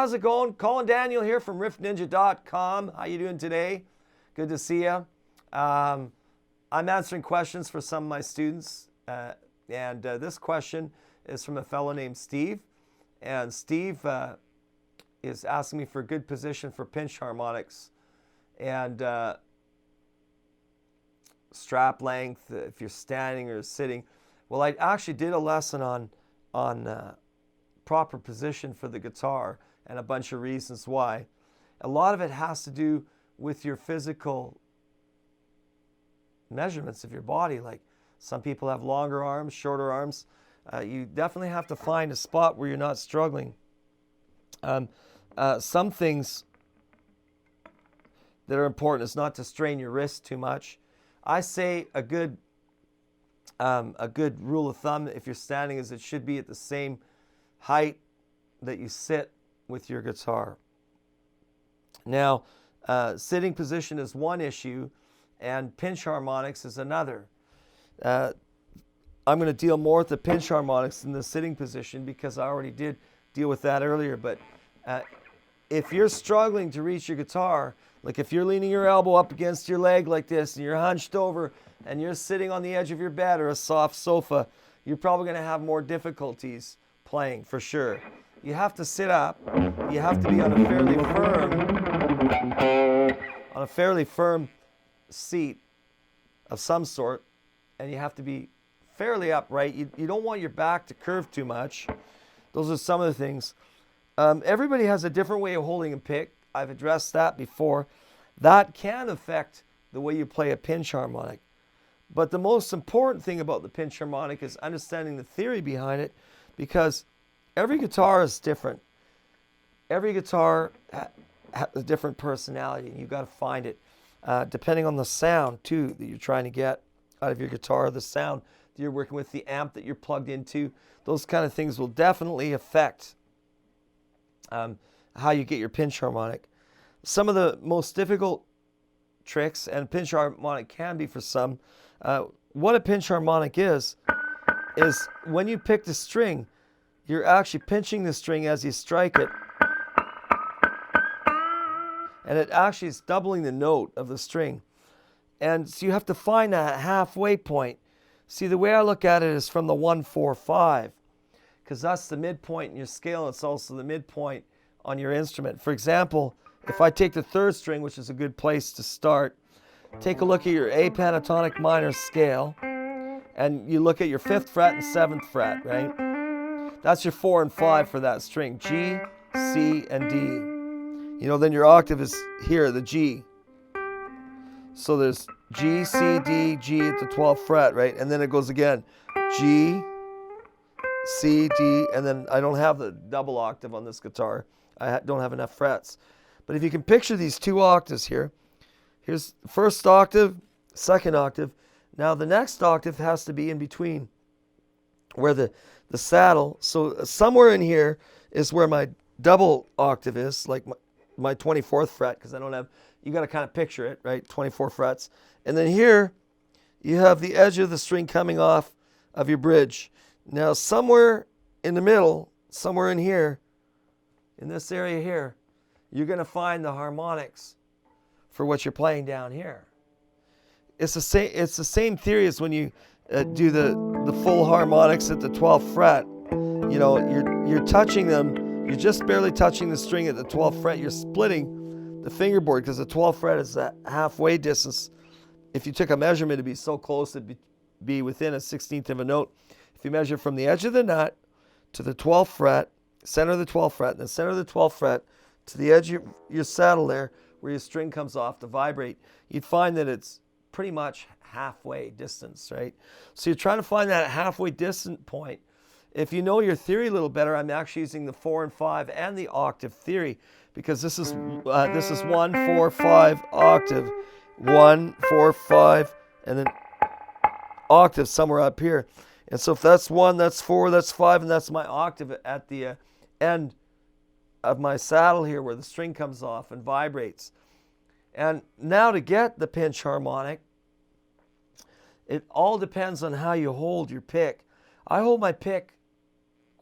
how's it going? Colin Daniel here from riffninja.com. How you doing today? Good to see you. I'm answering questions for some of my students, and this question is from a fellow named Steve. And Steve is asking me for a good position for pinch harmonics and strap length, if you're standing or sitting. Well, I actually did a lesson on proper position for the guitar and a bunch of reasons why. A lot of it has to do with your physical measurements of your body. Like some people have longer arms, shorter arms. You definitely have to find a spot where you're not struggling. Some things that are important is not to strain your wrist too much. I say a good rule of thumb if you're standing is it should be at the same height that you sit with your guitar. Now, sitting position is one issue, and pinch harmonics is another. I'm going to deal more with the pinch harmonics in the sitting position because I already did deal with that earlier. But if you're struggling to reach your guitar, like if you're leaning your elbow up against your leg like this and you're hunched over and you're sitting on the edge of your bed or a soft sofa, you're probably going to have more difficulties playing for sure. You have to sit up. You have to be on a fairly firm seat of some sort, and you have to be fairly upright. You don't want your back to curve too much. Those are some of the things. Everybody has a different way of holding a pick. I've addressed that before. That can affect the way you play a pinch harmonic. But the most important thing about the pinch harmonic is understanding the theory behind it, because every guitar is different. Every guitar has a different personality, and you've got to find it. Depending on the sound, too, that you're trying to get out of your guitar, the sound that you're working with, the amp that you're plugged into, those kind of things will definitely affect how you get your pinch harmonic. Some of the most difficult tricks, and pinch harmonic can be for some, what a pinch harmonic is when you pick the string, you're actually pinching the string as you strike it, and it actually is doubling the note of the string. And so you have to find that halfway point. See, the way I look at it is from the 1, 4, 5, because that's the midpoint in your scale, and it's also the midpoint on your instrument. For example, if I take the 3rd string, which is a good place to start, take a look at your A pentatonic minor scale, and you look at your 5th fret and 7th fret, right? That's your 4 and 5 for that string, G, C, and D. You know, then your octave is here, the G. So there's G, C, D, G at the 12th fret, right? And then it goes again, G, C, D, and then I don't have the double octave on this guitar. I don't have enough frets. But if you can picture these 2 octaves here, here's the 1st octave, 2nd octave. Now the next octave has to be in between where the saddle, so somewhere in here is where my double octave is, like my 24th fret, because I don't have, you got to kind of picture it, right? 24 frets. And then here you have the edge of the string coming off of your bridge. Now somewhere in the middle, somewhere in here, in this area here, you're going to find the harmonics for what you're playing down here. It's the same theory as when you do the full harmonics at the 12th fret. You know, you're touching them, you're just barely touching the string at the 12th fret. You're splitting the fingerboard because the 12th fret is that halfway distance. If you took a measurement, it'd be so close it'd be within a 16th of a note. If you measure from the edge of the nut to the 12th fret, center of the 12th fret, and then center of the 12th fret to the edge of your saddle there, where your string comes off to vibrate, you'd find that it's pretty much halfway distance, right? So you're trying to find that halfway distant point. If you know your theory a little better, I'm actually using the 4 and 5 and the octave theory, because this is 1, 4, 5 octave, 1, 4, 5, and then octave somewhere up here. And so if that's 1, that's 4, that's 5, and that's my octave at the end of my saddle here where the string comes off and vibrates. And now to get the pinch harmonic, it all depends on how you hold your pick. I hold my pick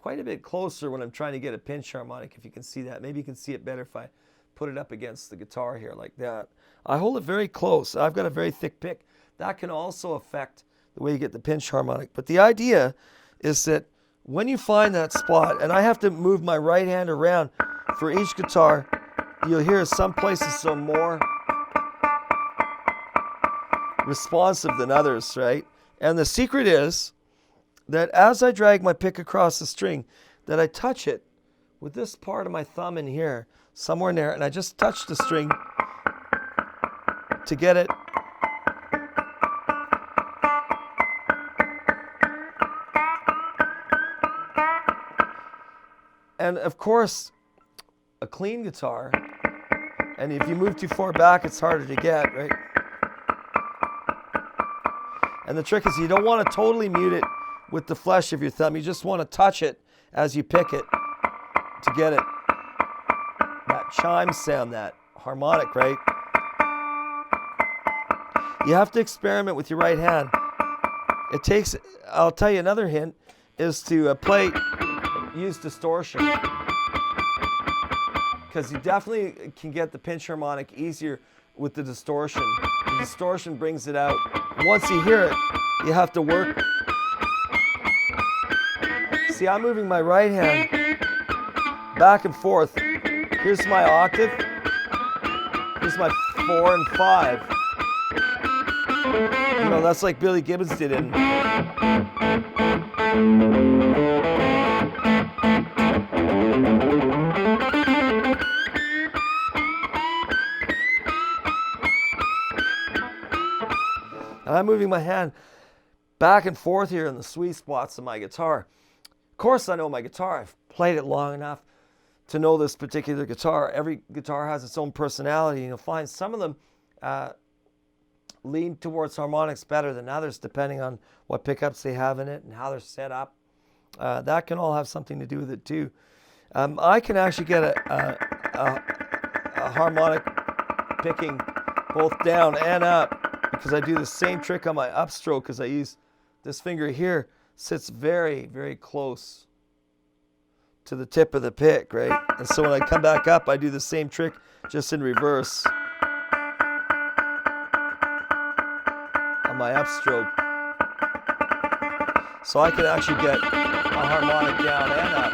quite a bit closer when I'm trying to get a pinch harmonic, if you can see that. Maybe you can see it better if I put it up against the guitar here like that. I hold it very close. I've got a very thick pick. That can also affect the way you get the pinch harmonic. But the idea is that when you find that spot, and I have to move my right hand around for each guitar, you'll hear some places are more responsive than others, right? And the secret is that as I drag my pick across the string, that I touch it with this part of my thumb in here, somewhere in there, and I just touch the string to get it and of course a clean guitar, and if you move too far back it's harder to get, right? And the trick is you don't want to totally mute it with the flesh of your thumb. You just want to touch it as you pick it to get it, that chime sound, that harmonic, right? You have to experiment with your right hand. It takes, I'll tell you another hint, is to use distortion. Because you definitely can get the pinch harmonic easier with the distortion. The distortion brings it out. Once you hear it, you have to work. See, I'm moving my right hand back and forth. Here's my octave. Here's my 4 and 5. You know, that's like Billy Gibbons did in. And I'm moving my hand back and forth here in the sweet spots of my guitar. Of course, I know my guitar. I've played it long enough to know this particular guitar. Every guitar has its own personality. You'll find some of them lean towards harmonics better than others, depending on what pickups they have in it and how they're set up. That can all have something to do with it too. I can actually get a harmonic picking both down and up, because I do the same trick on my upstroke, because I use this finger here, sits very, very close to the tip of the pick, right? And so when I come back up, I do the same trick, just in reverse on my upstroke. So I can actually get a harmonic down and up.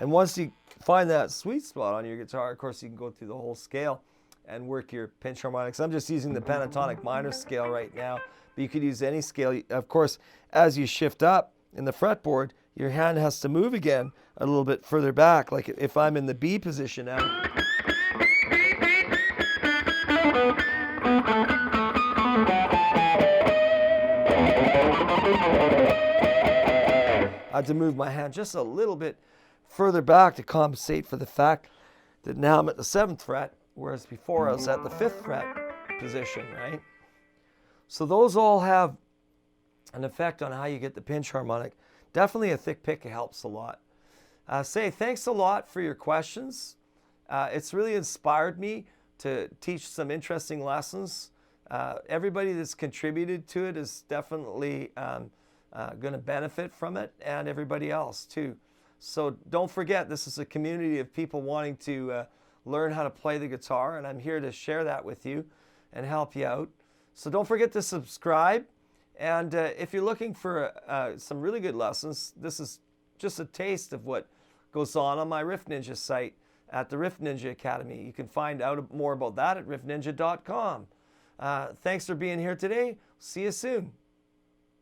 And once you find that sweet spot on your guitar, of course, you can go through the whole scale and work your pinch harmonics. I'm just using the pentatonic minor scale right now, but you could use any scale. Of course, as you shift up in the fretboard, your hand has to move again a little bit further back. Like if I'm in the B position now, I have to move my hand just a little bit further back to compensate for the fact that now I'm at the 7th fret, whereas before I was at the 5th fret position, right? So those all have an effect on how you get the pinch harmonic. Definitely a thick pick helps a lot. Thanks a lot for your questions. It's really inspired me to teach some interesting lessons. Everybody that's contributed to it is definitely going to benefit from it, and everybody else too. So don't forget, this is a community of people wanting to learn how to play the guitar, and I'm here to share that with you and help you out. So don't forget to subscribe, and if you're looking for some really good lessons, this is just a taste of what goes on my Riff Ninja site at the Riff Ninja Academy. You can find out more about that at riffninja.com. Thanks for being here today. See you soon.